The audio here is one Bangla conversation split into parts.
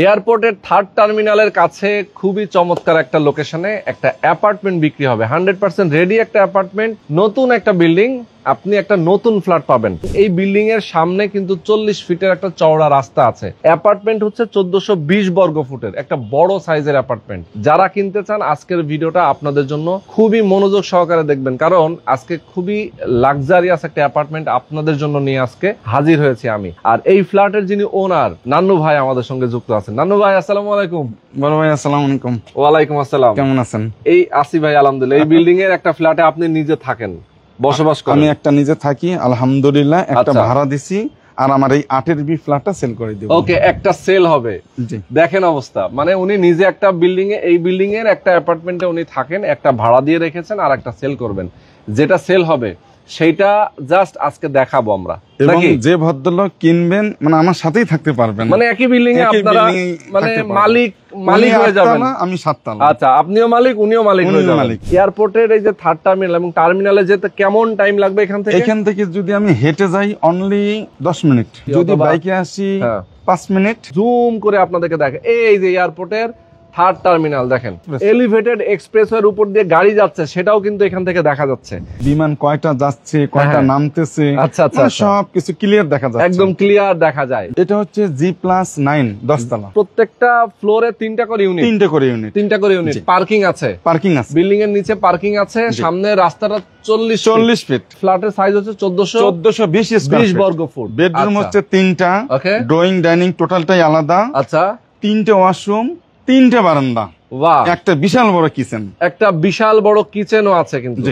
এয়ারপোর্টের থার্ড টার্মিনালের কাছে খুবই চমৎকার একটা লোকেশনে একটা অ্যাপার্টমেন্ট বিক্রি হবে। 100% রেডি একটা অ্যাপার্টমেন্ট, নতুন একটা বিল্ডিং, আপনি একটা নতুন ফ্ল্যাট পাবেন। এই বিল্ডিং এর সামনে কিন্তু 40 ফিটের একটা চওড়া রাস্তা আছে। অ্যাপার্টমেন্ট হচ্ছে 1420 বর্গ ফুটের একটা বড় সাইজের অ্যাপার্টমেন্ট। যারা কিনতে চান আজকের ভিডিওটা আপনাদের জন্য খুবই মনোযোগ সহকারে দেখবেন, কারণ আজকে খুবই লাক্সারিয়াস একটা অ্যাপার্টমেন্ট আপনাদের জন্য নিয়ে আজকে হাজির হয়েছি আমি। আর এই ফ্ল্যাটের যিনি ওনার নান্নু ভাই আমাদের সঙ্গে যুক্ত আছেন। নান্নু ভাই আসসালামু আলাইকুম। বড় ভাই আসসালামু আলাইকুম। ওয়ালাইকুম আসসালাম। কেমন আছেন? এই আসি ভাই আলহামদুলিল্লাহ। এই বিল্ডিং এর একটা ফ্ল্যাটে আপনি নিজে থাকেন, বসবাস করেন? আমি একটা নিজে থাকি আলহামদুলিল্লাহ, একটা ভাড়া দিছি আর আমার এই 8 বি ফ্ল্যাটটা সেল করে দিব। ওকে, একটা সেল হবে। জি দেখেন অবস্থা, মানে উনি নিজে একটা বিল্ডিং এ, এই বিল্ডিং এর একটা অ্যাপার্টমেন্টে উনি থাকেন, একটা ভাড়া দিয়ে রেখেছেন আর একটা সেল করবেন। যেটা সেল হবে সেইটা জাস্ট আজকে দেখাবো আমরা। এবং যে ভদ্রলোক কিনবেন মানে আমার সাথেই থাকতে পারবেন, মানে একই বিল্ডিং এ আপনারা মানে মালিক হয়ে যাবেন। আমি 7 তলা। আচ্ছা, আপনিও মালিক, উনিও মালিক হয়ে যাবেন। এয়ারপোর্টের এই যে থার্ড টার্মিনাল এবং টার্মিনালে যেতে কেমন টাইম লাগবে এখান থেকে? এখান থেকে যদি আমি হেঁটে যাই অনলি 10 মিনিট, যদি বাইকে আসি 5 মিনিট। জুম করে আপনাদেরকে দেখে এই যে এয়ারপোর্টের থার্ড টার্মিনাল দেখেন, এলিভেটেড এক্সপ্রেসওয়ের উপর দিয়ে গাড়ি যাচ্ছে, সেটাও কিন্তু এখান থেকে দেখা যাচ্ছে। বিমান কয়টা যাচ্ছে, কয়টা নামতেছে, আচ্ছা আচ্ছা, সবকিছু ক্লিয়ার দেখা যাচ্ছে, একদম ক্লিয়ার দেখা যায়। এটা হচ্ছে G+9 10 তলা। প্রত্যেকটা ফ্লোরে 3টা করে ইউনিট, 3টা করে ইউনিট। পার্কিং আছে, বিল্ডিং এর নিচে পার্কিং আছে, সামনে রাস্তাটা 40 ফিট। ফ্ল্যাটের সাইজ হচ্ছে 1420 বর্গ ফুট। বেডরুম হচ্ছে 3টা, ড্রয়িং ডাইনিং টোটালটাই আলাদা। আচ্ছা, 3টে ওয়াশরুম, 3টে বারান্দা, একটা বিশাল বড় কিচেন, একটা বিশাল বড় কিচেনও আছে। কিন্তু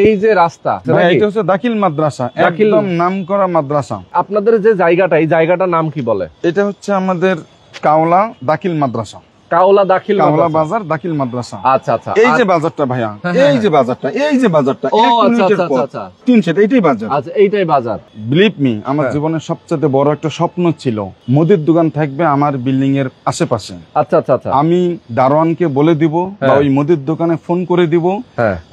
এই যে রাস্তা, এটা হচ্ছে দাখিল মাদ্রাসা, একদম নামকরা মাদ্রাসা। আপনাদের যে জায়গাটা, এই জায়গাটার নাম কি বলে? এটা হচ্ছে আমাদের কাওলা দাখিল মাদ্রাসা, কাওলা বাজার দাখিল মাদ্রাসা। আচ্ছা আচ্ছা, এই যে বাজারটা ভাইয়া, এই যে বাজারটা, এই যে বাজারটা, এইটাই বাজার। আচ্ছা, এইটাই বাজার। বিলিভ মি, আমার জীবনের সবচেয়ে বড় একটা স্বপ্ন ছিল মুদির দোকান থাকবে আমার বিল্ডিং এর আশেপাশে। আচ্ছা আচ্ছা আচ্ছা, আমি দারোয়ানকে বলে দিব বা ওই মুদির দোকানে ফোন করে দিব,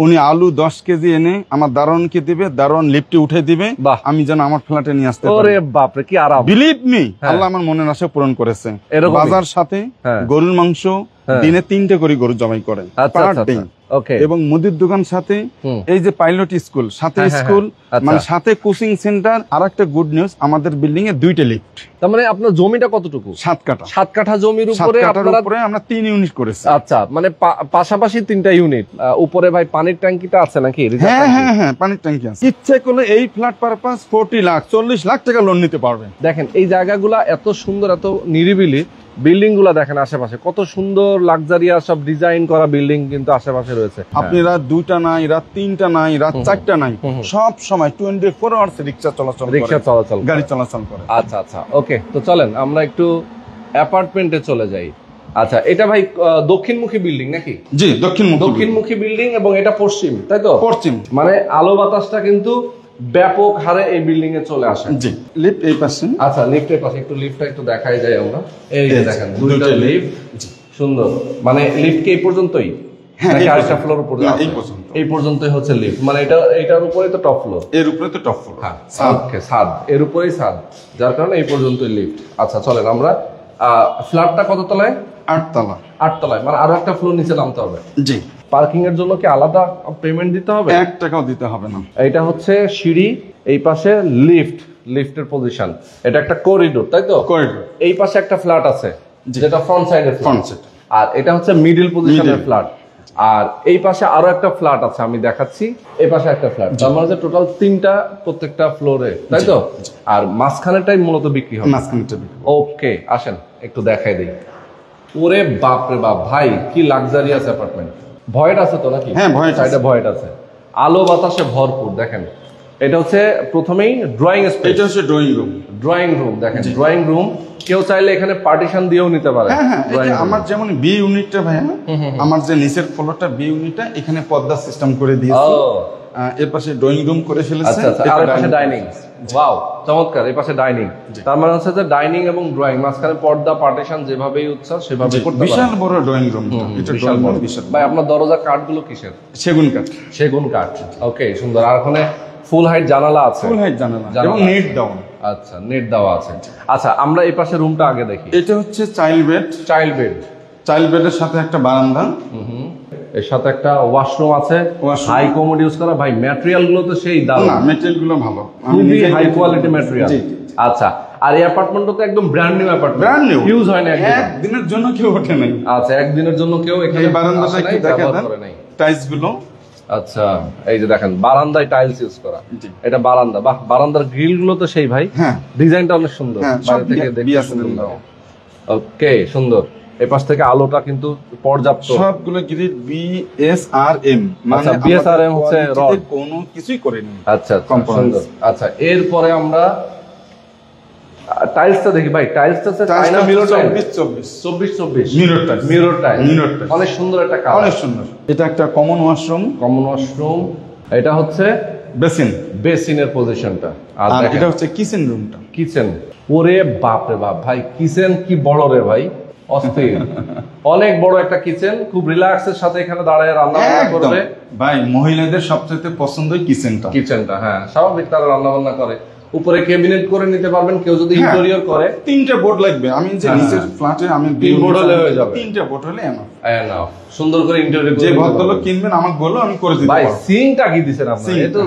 উনি আলু 10 কেজি এনে আমার দারোয়ানকে দিবে, দারোয়ান লিফটে উঠে দিবে, আমি যেন আমার ফ্ল্যাটে নিয়ে আসতে পারি। ওরে বাপ রে, কি আরাম! বিলিভ মি, আল্লাহ আমার মনের আশা পূরণ করেছে। বাজার সাথে গরুর মাংস, দিনে 3টে করে গরু জবাই করে এবং মুদির দোকান সাথে এই যে পাইলট স্কুল সাথে, স্কুল মানে সাথে কোচিং সেন্টার। আর একটা গুড নিউজ, আমাদের বিল্ডিং এ 2টে লিফট। তার মানে আপনার জমিটা কতটুকু? 7 কাঠা। 7 কাঠা জমির উপরে আমরা 3 ইউনিট করেছি। আচ্ছা, মানে পাশাপাশি 3টা ইউনিট। উপরে ভাই পানির ট্যাঙ্কিটা আছে নাকি? হ্যাঁ, পানির ট্যাঙ্কি আছে। ইচ্ছে করলে এই ফ্ল্যাট পারপাস 40 লাখ 40 লাখ টাকা লোন নিতে পারবেন। দেখেন এই জায়গাগুলা এত সুন্দর, এত নিরিবিলি। বিল্ডিং গুলা দেখেন আশেপাশে কত সুন্দর লাক্সারিয়াস সব ডিজাইন করা বিল্ডিং কিন্তু আশেপাশে রয়েছে। আপনি রাত 2টা নাই, রাত 3টা নাই, রাত 4টা নাই, সব সময় 24 আওয়ার্স রিক্সা চলাচল, গাড়ি চলাচল করে। আচ্ছা আচ্ছা, ওকে, তো চলেন আমরা একটু অ্যাপার্টমেন্টে চলে যাই। আচ্ছা, এটা ভাই দক্ষিণমুখী বিল্ডিং নাকি? জি, দক্ষিণমুখী বিল্ডিং এবং এটা পশ্চিম, তাই তো? পশ্চিম, মানে আলো বাতাসটা কিন্তু ব্যাপক হারে এই বিল্ডিং এ চলে আসে। জি, লিফট এই পাশে। আচ্ছা, লিফটের পাশে একটু লিফটটা একটু দেখাই যায় আমরা। এই যে দেখেন 2টা লিফট, সুন্দর। মানে লিফট কি এই পর্যন্তই? হ্যাঁ, আরেকটা ফ্লোর উপরে এই পর্যন্তই হচ্ছে লিফট। মানে এটার উপরে তো টপ ফ্লোর, এর উপরে তো টপ ফ্লোর। হ্যাঁ, ছাদ, এর উপরেই ছাদ, যার কারণে এই পর্যন্তই লিফট। আচ্ছা, চলেন আমরা ফ্ল্যাটটা কত তলায়? 8 তলা। 8 তলায়, মানে আরো একটা ফ্লোর নিচে নামতে হবে। জি। পার্কিং এর জন্য কি আলাদা পেমেন্ট দিতে হবে? 1 টাকাও দিতে হবে না। এটা হচ্ছে সিঁড়ি, এই পাশে লিফটের পজিশন। এটা একটা করিডোর, তাই তো? করিডোর। এই পাশে একটা ফ্ল্যাট আছে যেটা ফ্রন্ট সাইডের ফ্ল্যাট, আর এটা হচ্ছে মিডল পজিশনের ফ্ল্যাট। আর এই পাশে আরো একটা ফ্ল্যাট আছে, আমি দেখাচ্ছি। এই পাশে একটা ফ্ল্যাট, তার মানে টোটাল 3টা প্রত্যেকটা ফ্লোরে, তাই তো? আর মাঝখানেরটাই মূলত বিক্রি হবে। ওকে, আসেন একটু দেখাই দেই। ওরে বাপ রে বাপ ভাই, কি লাক্সারিয়াস অ্যাপার্টমেন্ট। ভয়েট আছে তো নাকি? হ্যাঁ, সাইডে ভয়েট আছে, আলো বাতাসে ভরপুর। দেখেন এটা হচ্ছে প্রথমেই ড্রয়িং স্পেস। এটা হচ্ছে ড্রয়িং রুম। দেখেন ড্রয়িং রুম, কেউ চাইলে এখানে পার্টিশন দিয়েও নিতে পারে। আমার যেমন বি ইউনিটটা ভাই, আমার যে নিচের ফ্লোরটা বি ইউনিটটা, এখানে পর্দা সিস্টেম করে দিয়েছি। এর পাশে ড্রয়িং রুম করে ফেলেছে, আর এর পাশে ডাইনিং। ওয়াও, চমৎকার। এই পাশে ডাইনিং, তার মানে হচ্ছে যে ডাইনিং এবং ড্রয়িং, মাঝখানে পর্দা পার্টিশন যেভাবেই ইচ্ছা সেভাবে করতে পারবেন। বিশাল বড় ড্রয়িং রুম। এটা বিশাল বড়। ভাই আপনার দরজা কাঠগুলো কিসের? সেগুন কাঠ। ওকে, সুন্দর। আর ওখানে ফুল হাইট জানালা আছে। এবং নেট ডাউন। আচ্ছা, নেট দেওয়া আছে। আচ্ছা, আমরা এই পাশে রুমটা আগে দেখি। এটা হচ্ছে চাইল্ড বেড। চাইল্ড বেডের সাথে একটা বারান্দা, এর সাথে একটা ওয়াশরুম আছে, হাই কমোড ইউজ করা। ভাই ম্যাটেরিয়াল গুলো তো সেই দারুণ, ম্যাটেরিয়াল গুলো ভালো, খুবই হাই কোয়ালিটি ম্যাটেরিয়াল। আচ্ছা, আর এই অ্যাপার্টমেন্টটা তো একদম brand new apartment, brand new, use হয় না, একদিনের জন্য কেউ ওঠে নাই। আচ্ছা, একদিনের জন্য কেউ এখানে বারান্দাটা একটু দেখেন, টাইলস গুলো। আচ্ছা, এই যে দেখেন বারান্দায় টাইলস ইউজ করা, এটা বারান্দা। বাহ, বারান্দার গ্রিল গুলো তো সেই ভাই, ডিজাইনটা অনেক সুন্দর, বাইরে থেকে দেখতে সুন্দর। ওকে, সুন্দর। এই পাশ থেকে আলোটা কিন্তু পর্যাপ্ত, সবগুলো গ্রিড বিএসআরএম, মানে বিএসআরএম হচ্ছে রড, কোনো কিছুই করেনি। আচ্ছা, সুন্দর। আচ্ছা, এরপরে আমরা টাইলসটা দেখি ভাই। টাইলসটা হচ্ছে China mirror tile, 24 mirror tile, অনেক সুন্দর একটা কালার, অনেক সুন্দর। এটা একটা কমন ওয়াশরুম। এটা হচ্ছে বেসিনের পজিশনটা, আর এটা হচ্ছে কিচেন রুমটা। কিচেন, ওরে বাপ রে বাপ ভাই, কিচেন কি বড় রে ভাই, অস্থির। অনেক বড় একটা কিচেন, খুব রিল্যাক্সের সাথে এখানে দাঁড়িয়ে রান্না বান্না করবে ভাই। মহিলাদের সবচেয়ে পছন্দের কিচেনটা, হ্যাঁ স্বাভাবিক, তারা রান্না বান্না করে। উপরে ক্যাবিনেট করে নিতে পারবেন, কেউ যদি ইন্টেরিয়র করে। 3টে বোর্ড লাগবে, আমি যে নিচের ফ্ল্যাটে আমি 3 বোর্ড হলে হয়ে যাবে, 3টে বোর্ড হলে এনাফ। সুন্দর করে ইন্টেরিয়র করে। যে ভদ্রলোক কিনবেন আমাকে বলো, আমি করে দিতে পারবো। ভাই সিংটা কি দিবেন আপনারা? এটা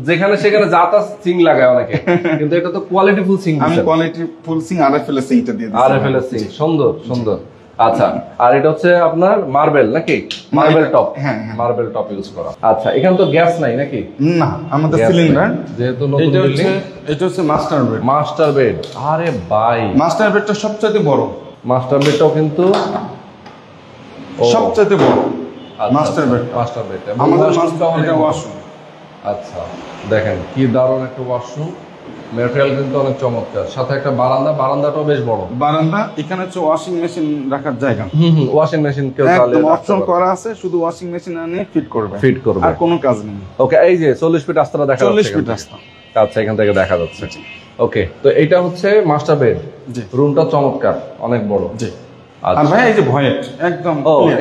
যেখানে সেখানে যাতা সিং লাগায় অনেকে, কিন্তু এটা তো কোয়ালিটি ফুল সিং। আমি কোয়ালিটি ফুল সিং আরএফএল এর সিংটা দিয়ে দিই, আরএফএল এর সিং, সুন্দর। আচ্ছা, আর এটা হচ্ছে আপনার মার্বেল নাকি? Marble top, marble top use করা। আচ্ছা, এখানে তো গ্যাস নাই নাকি? না, আমাদের সিলিন্ডার। যেহেতু নতুন বিল্ডিং। এটা হচ্ছে মাস্টার বেড। আরে ভাই, মাস্টার বেডটা সবচেয়ে বড়। মাস্টার বেডটাও কিন্তু সবচেয়ে বড় মাস্টার বেড। আমাদের এটা ওয়াশরুম। আচ্ছা, দেখেন কি দারুণ একটা ওয়াশরুম, ম্যাটেরিয়াল কিন্তু অনেক চমৎকার, সাথে একটা বারান্দাটাও বেশ বড়। বারান্দা, এখানে হচ্ছে ওয়াশিং মেশিন রাখার জায়গা। ওয়াশিং মেশিন কেউ চাইলে অপশন করা আছে, শুধু ওয়াশিং মেশিন আনে ফিট করবে, আর কোনো কাজ নেই। ওকে, এই যে 40 ফিট রাস্তাটা দেখা যাচ্ছে, 40 ফিট রাস্তা। আচ্ছা, এখান থেকে দেখা যাচ্ছে। ওকে, তো এটা হচ্ছে মাস্টার বেড। রুমটা চমৎকার, অনেক বড়। জি। আর ভাই এই যে ভয়েট একদম,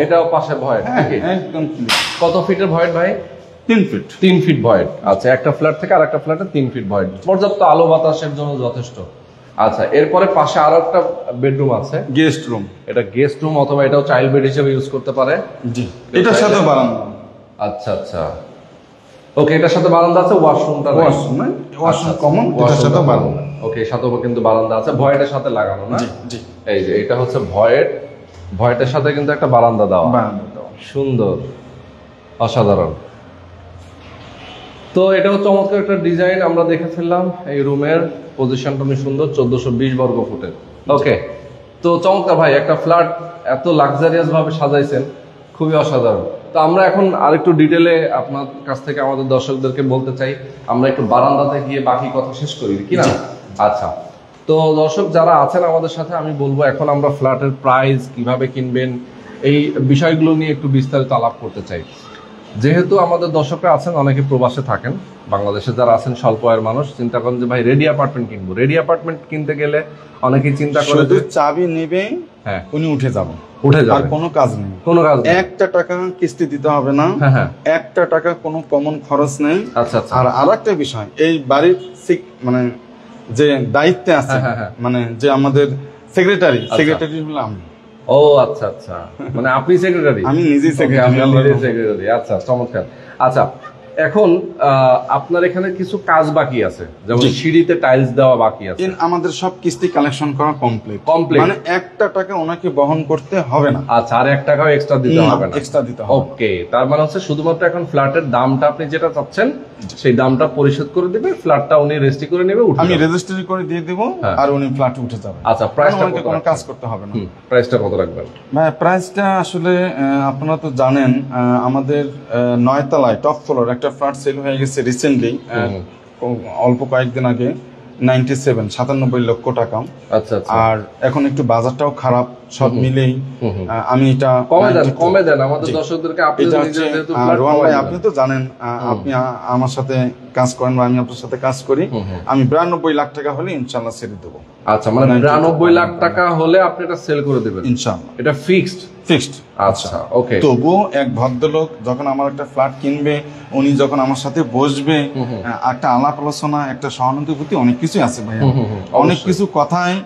এটাও পাশে ভয়েট নাকি? একদম ক্লিয়ার। কত ফিটের ভয়েট ভাই? 3 ফিট ভয়েড। আচ্ছা, একটা ফ্ল্যাট থেকে আরেকটা ফ্ল্যাটে 3 ফিট ভয়েড, পর্যাপ্ত আলো বাতাসের জন্য যথেষ্ট। আচ্ছা, এরপরে পাশে আরো একটা বেডরুম আছে, গেস্ট রুম। এটা গেস্ট রুম অথবা এটাও চাইল্ড বেড হিসেবে ইউজ করতে পারে। জি, এটার সাথে বারান্দা। আচ্ছা, ওকে, এটার সাথে বারান্দা আছে। ওয়াশরুমটা ওয়াশরুম কমন, এটার সাথে বারান্দা। ওকে, সাথেও কিন্তু বারান্দা আছে, ভয়েডের সাথে লাগানো না? জি। এই যে এটা হচ্ছে ভয়েডের সাথে কিন্তু একটা বারান্দা দেওয়া, সুন্দর, অসাধারণ। তো এটাও চমৎকার একটা ডিজাইন আমরা দেখে ফেললাম। এই রুমের পজিশনটা অনেক সুন্দর, 1420 বর্গ ফুটের। ওকে, তো চমৎকার ভাই, একটা ফ্ল্যাট এত লাক্সারিয়াস ভাবে সাজাইছেন, খুবই অসাধারণ। তো আমরা এখন আরেকটু ডিটেলে আপনার কাছ থেকে আমাদের দর্শকদেরকে বলতে চাই, আমরা একটু বারান্দাতে গিয়ে বাকি কথা শেষ করি কি না? আচ্ছা, তো দর্শক যারা আছেন আমাদের সাথে, আমি বলবো এখন আমরা ফ্ল্যাটের প্রাইস, কিভাবে কিনবেন, এই বিষয়গুলো নিয়ে একটু বিস্তারিত আলাপ করতে চাই। যেহেতু আমাদের দর্শকরা আছেন অনেকে প্রবাসে থাকেন, বাংলাদেশে যারা আছেন স্বল্প আয়ের মানুষ, চিন্তা করেন যে ভাই রেডি অ্যাপার্টমেন্ট কিনবো। রেডি অ্যাপার্টমেন্ট কিনতে গেলে অনেকেই চিন্তা করে যে চাবি নেবে, উনি উঠে যাবে, আর কোনো কাজ নেই, একটা টাকা কিস্তি দিতে হবে না, একটা টাকা কোনো কমন খরচ নেই। আচ্ছা, আর আরেকটা বিষয়, এই বাড়ির মানে যে দায়িত্বে আছে, মানে যে আমাদের সেক্রেটারি হলো আমি। ও আচ্ছা, মানে আপনি সেক্রেটারি? আমি নিজেই সেক্রেটারি। আচ্ছা, চমৎকার। আচ্ছা, এখন আপনার এখানে কিছু কাজ বাকি আছে, যেমন সিঁড়িতে টাইলস দেওয়া বাকি আছে। আমাদের সব কিস্তি কালেকশন করা কমপ্লিট, মানে একটা টাকা ওনাকে বহন করতে হবে না। আচ্ছা, আর 1 টাকাও এক্সট্রা দিতে হবে না? এক্সট্রা দিতে হবে। ওকে, তার মানে হচ্ছে শুধুমাত্র এখন ফ্ল্যাটের দামটা আপনি যেটা চাচ্ছেন সেই দামটা পরিশোধ করে দিবে, ফ্ল্যাটটা উনি রেজিস্ট্রি করে নেবে, আমি রেজিস্ট্রি করে দিয়ে দেব, আর উনি ফ্ল্যাটে উঠে যাবে। আচ্ছা, প্রাইসটা কত? কোনো কাজ করতে হবে না। প্রাইসটা কত রাখবেন? প্রাইসটা আসলে আপনারা তো জানেন, আমাদের 9 তলায় টপ ফ্লোর একটা ফ্ল্যাট সেল হয়ে গেছে রিসেন্টলি, অল্প কয়েকদিন আগে, 97 লক্ষ টাকা। আচ্ছা, আর এখন একটু বাজারটাও খারাপ সব মিলেই আমি এটা কমে দেন আমাদের দর্শকদেরকে। আপনি যেহেতু রোহান ভাই আপনি তো জানেন, আপনি আমার সাথে কাজ করেন বা আমি আপনার সাথে কাজ করি, আমি 92 লাখ টাকা হলে ইনশাআল্লাহ ছেড়ে দেবো। আচ্ছা, মানে 92 লাখ টাকা হলে আপনি এটা সেল করে দেবেন ইনশাআল্লাহ? এটা ফিক্সড। আচ্ছা, ওকে। তবুও এক ভদ্রলোক যখন আমার একটা ফ্ল্যাট কিনবে, উনি যখন আমার সাথে বসবে, একটা আলাপ আলোচনা, একটা সহানুভূতি, অনেক কিছু আছে ভাই, অনেক কিছু কথায়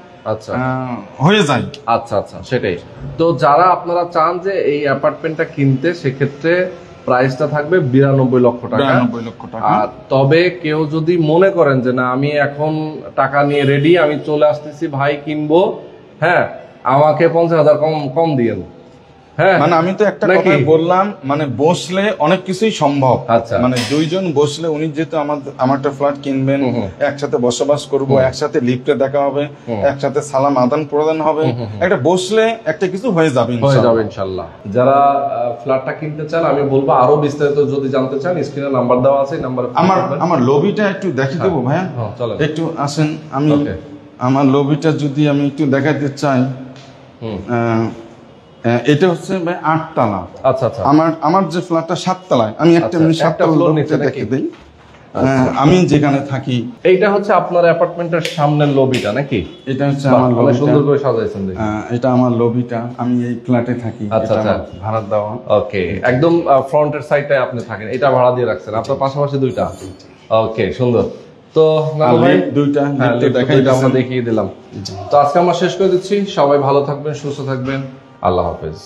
হয়ে যায়। আচ্ছা আচ্ছা, সেটাই তো। যারা আপনারা চান যে এই অ্যাপার্টমেন্টটা কিনতে, সেক্ষেত্রে প্রাইসটা থাকবে 92 লক্ষ টাকা। 92 লক্ষ টাকা। তবে কেউ যদি মনে করেন যে না আমি এখন টাকা নিয়ে রেডি, আমি চলে আসতেছি ভাই কিনবো, হ্যাঁ আমাকে 50,000 কম দিয়েন, হ্যাঁ মানে আমি তো একটা কথা বললাম, মানে বসলে অনেক কিছুই সম্ভব। মানে দুইজন বসলে, উনি যেহেতু আমার একটা ফ্ল্যাট কিনবেন, একসাথে বসবাস করব, একসাথে লিফটে দেখা হবে, একসাথে সালাম আদান প্রদান হবে, একটা বসলে একটা কিছু হয়ে যাবে ইনশাআল্লাহ। যারা ফ্ল্যাটটা কিনতে চান, আমি বলবো আরো বিস্তারিত যদি জানতে চান, স্ক্রিনে নাম্বার দেওয়া আছে, নাম্বারে আমার লবিটা একটু দেখিয়ে দেবো ভাইয়া, একটু আসেন। আমি আমার লবিটা যদি আমি একটু দেখাতে চাই, এটা হচ্ছে ভাই 8 তলা। আচ্ছা আচ্ছা। আমার যে ফ্ল্যাটটা 7 তলায়, আমি একটা মিনিট 7 তলার নিচে দেখিয়ে দিই আমি যেখানে থাকি। এইটা হচ্ছে আপনার অ্যাপার্টমেন্টের সামনের লবিটা নাকি? এটা হচ্ছে আমার লবিটা, সুন্দর করে সাজাইছেন। এটা আমার লবিটা, আমি এই ফ্ল্যাটে থাকি। আচ্ছা আচ্ছা, ভাড়া দেওয়া। ওকে, একদম ফ্রন্টের সাইডটায় আপনি থাকেন, এটা ভাড়া দিয়ে রাখছেন আপনার পাশাপাশি দুইটা। ওকে, সুন্দর। তো দুইটা আমরা দেখিয়ে দিলাম। তো আজকে আমরা শেষ করে দিচ্ছি। সবাই ভালো থাকবেন, সুস্থ থাকবেন, আল্লাহ হাফেজ।